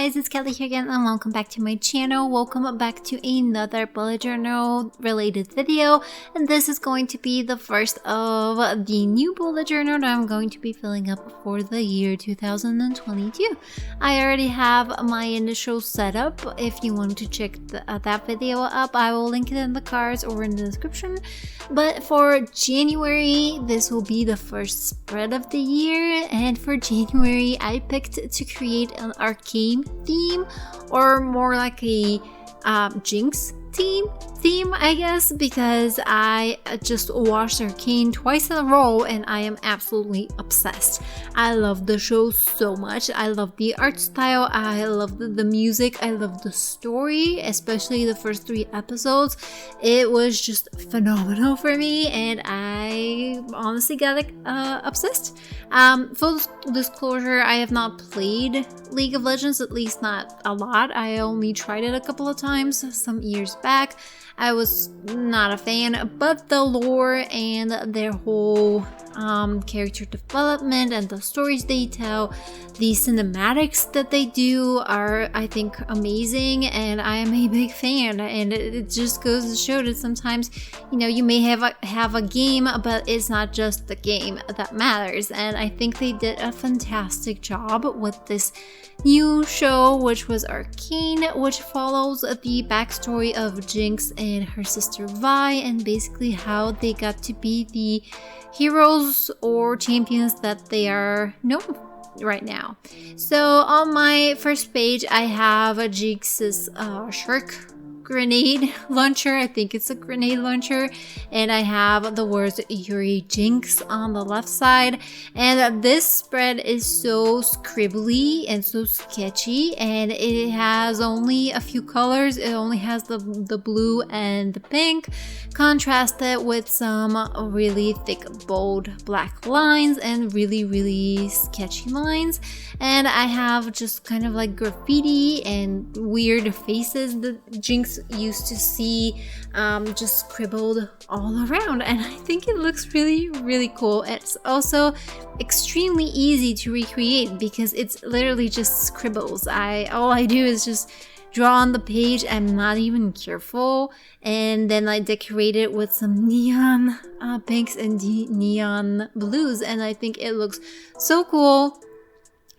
guys, it's Kelly here again and welcome back to my channel. Welcome back to another bullet journal related video, and this is going to be the first of the new bullet journal that I'm going to be filling up for the year 2022. I already have my initial setup. If you want to check that video up, I will link it in the cards or in the description. But for January, this will be the first spread of the year, and for January I picked to create an ARCANE theme, or more like a Jinx theme, I guess, because I just watched ARCANE twice in a row and I am absolutely obsessed. I love the show so much. I love the art style, I love the music, I love the story, especially the first 3 episodes. It was just phenomenal for me and I honestly got obsessed. Full disclosure, I have not played League of Legends, at least not a lot. I only tried it a couple of times some years back. I was not a fan, but the lore and their whole character development and the stories they tell, the cinematics that they do are, I think, amazing, and I am a big fan. And it just goes to show that sometimes, you know, you may have a game, but it's not just the game that matters. And I think they did a fantastic job with this new show, which was ARCANE, which follows the backstory of Jinx and her sister Vi, and basically how they got to be the heroes or champions that they are known right now. So on my first page, I have Jinx's shark grenade launcher. I think it's a grenade launcher, and I have the words "Yuri Jinx" on the left side. And this spread is so scribbly and so sketchy, and it has only a few colors. It only has the blue and the pink, contrasted with some really thick bold black lines and really sketchy lines. And I have just kind of like graffiti and weird faces that Jinx used to see just scribbled all around, and I think it looks really cool. It's also extremely easy to recreate because it's literally just scribbles. All I do is just draw on the page. I'm not even careful, and then I decorate it with some neon pinks and neon blues, and I think it looks so cool.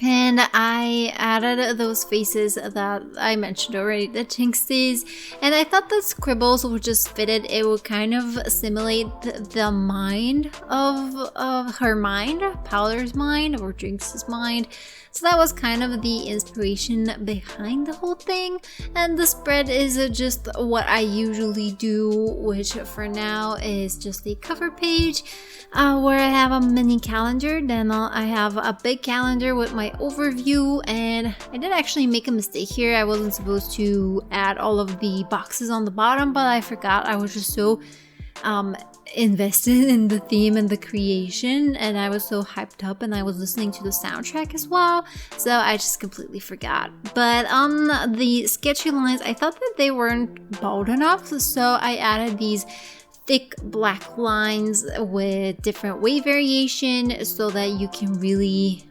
And I added those faces that I mentioned already, the Jinxes, and I thought the scribbles would just fit it. It would kind of simulate the mind of her mind, Powder's mind, or Jinx's mind. So that was kind of the inspiration behind the whole thing. And the spread is just what I usually do, which for now is just a cover page where I have a mini calendar. Then I have a big calendar with my overview, and I did actually make a mistake here. I wasn't supposed to add all of the boxes on the bottom, but I forgot. I was just so invested in the theme and the creation, and I was so hyped up, and I was listening to the soundtrack as well, so I just completely forgot. But on the sketchy lines, I thought that they weren't bold enough, so I added these thick black lines with different weight variation so that you can really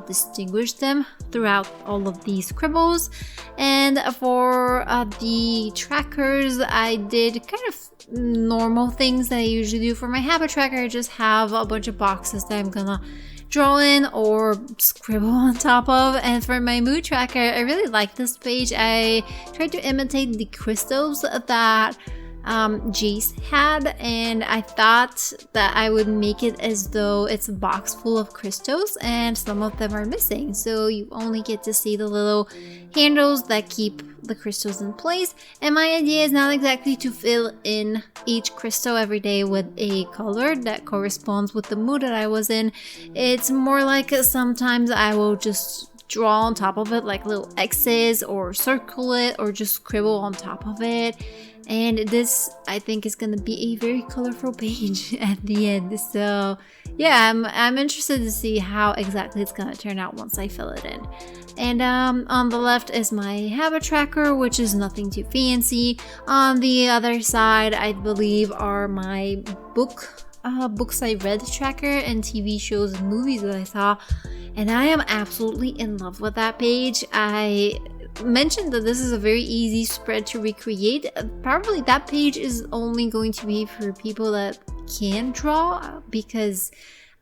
distinguish them throughout all of these scribbles. And for the trackers, I did kind of normal things that I usually do for my habit tracker. I just have a bunch of boxes that I'm gonna draw in or scribble on top of. And for my mood tracker, I really like this page. I tried to imitate the crystals that Jace had, and I thought that I would make it as though it's a box full of crystals and some of them are missing, so you only get to see the little handles that keep the crystals in place. And my idea is not exactly to fill in each crystal every day with a color that corresponds with the mood that I was in. It's more like sometimes I will just draw on top of it like little X's, or circle it, or just scribble on top of it. And this, I think, is going to be a very colorful page at the end. So yeah, I'm interested to see how exactly it's going to turn out once I fill it in. And on the left is my habit tracker, which is nothing too fancy. On the other side, I believe, are my books I read tracker and TV shows and movies that I saw. And I am absolutely in love with that page. I mentioned that this is a very easy spread to recreate. Probably that page is only going to be for people that can draw, because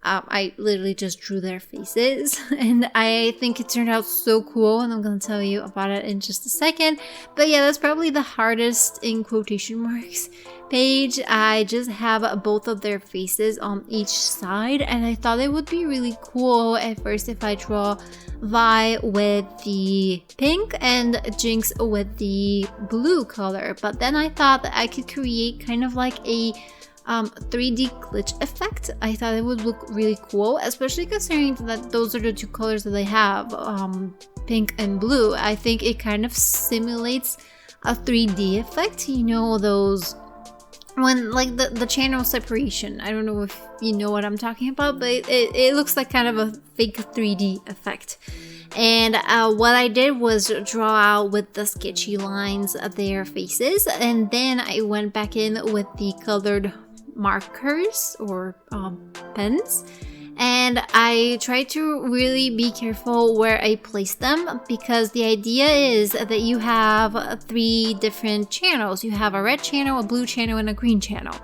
I literally just drew their faces, and I think it turned out so cool, and I'm gonna tell you about it in just a second. But yeah, that's probably the hardest, in quotation marks, page. I just have both of their faces on each side, and I thought it would be really cool at first if I draw Vi with the pink and Jinx with the blue color. But then I thought that I could create kind of like a 3D glitch effect. I thought it would look really cool, especially considering that those are the two colors that they have, pink and blue. I think it kind of simulates a 3D effect, you know, those when like the channel separation. I don't know if you know what I'm talking about, but it looks like kind of a fake 3D effect. And what I did was draw out with the sketchy lines of their faces, and then I went back in with the colored markers or pens, and I tried to really be careful where I place them, because the idea is that you have 3 different channels. You have a red channel, a blue channel, and a green channel,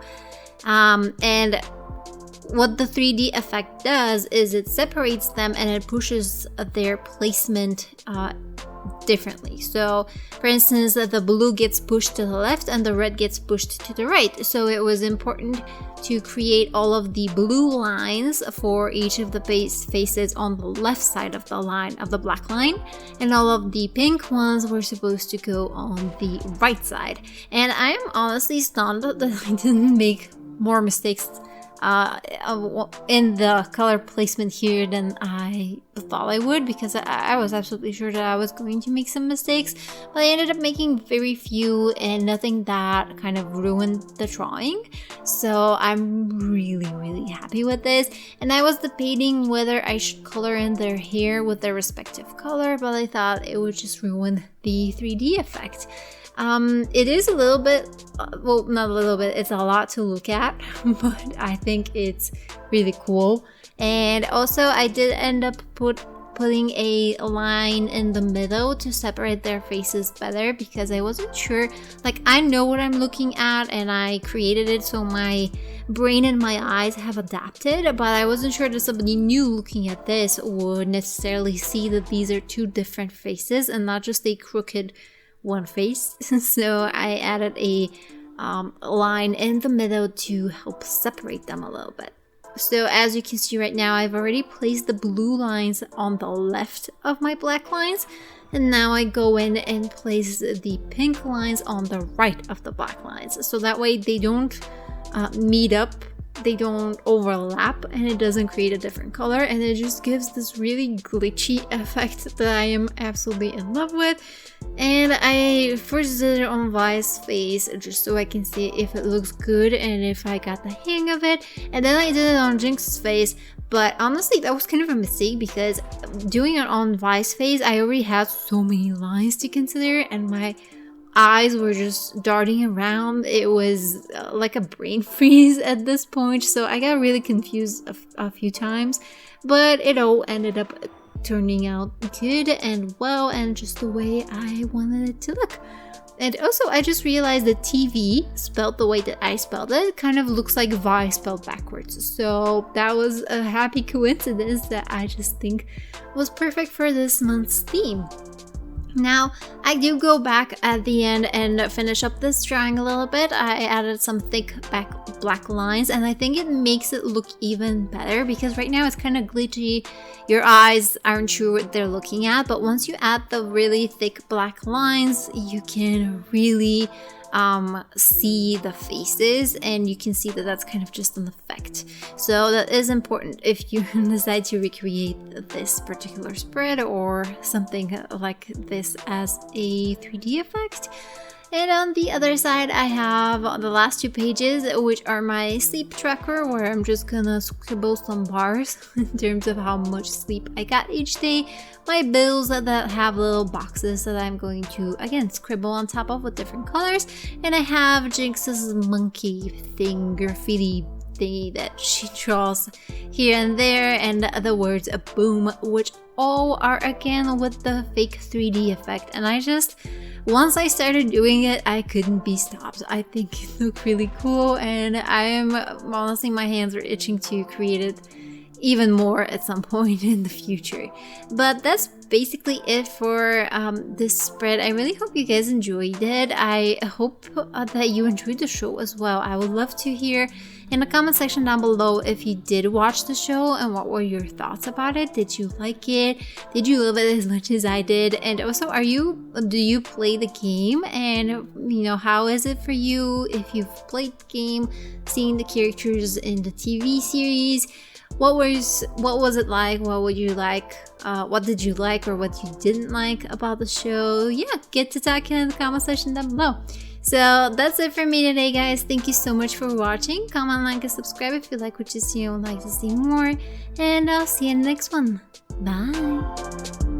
and what the 3D effect does is it separates them and it pushes their placement differently. So for instance, the blue gets pushed to the left and the red gets pushed to the right. So it was important to create all of the blue lines for each of the faces on the left side of the line, of the black line, and all of the pink ones were supposed to go on the right side. And I am honestly stunned that I didn't make more mistakes in the color placement here than I thought I would, because I was absolutely sure that I was going to make some mistakes, but I ended up making very few and nothing that kind of ruined the drawing. So I'm really happy with this. And I was debating whether I should color in their hair with their respective color, but I thought it would just ruin the 3D effect. It is a little bit, well, not a little bit, it's a lot to look at, but I think it's really cool. And also I did end up putting a line in the middle to separate their faces better, because I wasn't sure, like, I know what I'm looking at and I created it so my brain and my eyes have adapted, but I wasn't sure that somebody new looking at this would necessarily see that these are 2 different faces and not just a crooked one face. So I added a line in the middle to help separate them a little bit. So as you can see right now, I've already placed the blue lines on the left of my black lines, and now I go in and place the pink lines on the right of the black lines, so that way they don't meet up, they don't overlap, and it doesn't create a different color, and it just gives this really glitchy effect that I am absolutely in love with. And I first did it on Vi's face just so I can see if it looks good and if I got the hang of it, and then I did it on Jinx's face. But honestly, that was kind of a mistake, because doing it on Vi's face, I already had so many lines to consider and my eyes were just darting around. It was like a brain freeze at this point, so I got really confused a few times, but it all ended up turning out good and well, and just the way I wanted it to look. And also, I just realized that TV, spelled the way that I spelled it, kind of looks like Vi spelled backwards. So that was a happy coincidence that I just think was perfect for this month's theme. Now, I do go back at the end and finish up this drawing a little bit. I added some thick black lines, and I think it makes it look even better, because right now it's kind of glitchy. Your eyes aren't sure what they're looking at, but once you add the really thick black lines, you can really see the faces, and you can see that that's kind of just an effect. So that is important if you decide to recreate this particular spread or something like this as a 3D effect. And on the other side, I have the last 2 pages, which are my sleep tracker, where I'm just gonna scribble some bars in terms of how much sleep I got each day. My bills that have little boxes that I'm going to, again, scribble on top of with different colors. And I have Jinx's monkey thing, graffiti thingy that she draws here and there, and the words boom, which all are again with the fake 3D effect. And once I started doing it, I couldn't be stopped. I think it looked really cool, and honestly, my hands are itching to create it even more at some point in the future. But that's basically it for this spread. I really hope you guys enjoyed it. I hope that you enjoyed the show as well. I would love to hear in the comment section down below if you did watch the show and what were your thoughts about it. Did you like it? Did you love it as much as I did? And also, do you play the game? And you know, how is it for you if you've played the game, seen the characters in the TV series? What was it like? What would you like? What did you like or what you didn't like about the show? Yeah, get to talking in the comment section down below. So that's it for me today, guys. Thank you so much for watching. Comment, like, and subscribe if you like what you see and would like to see more. And I'll see you in the next one. Bye.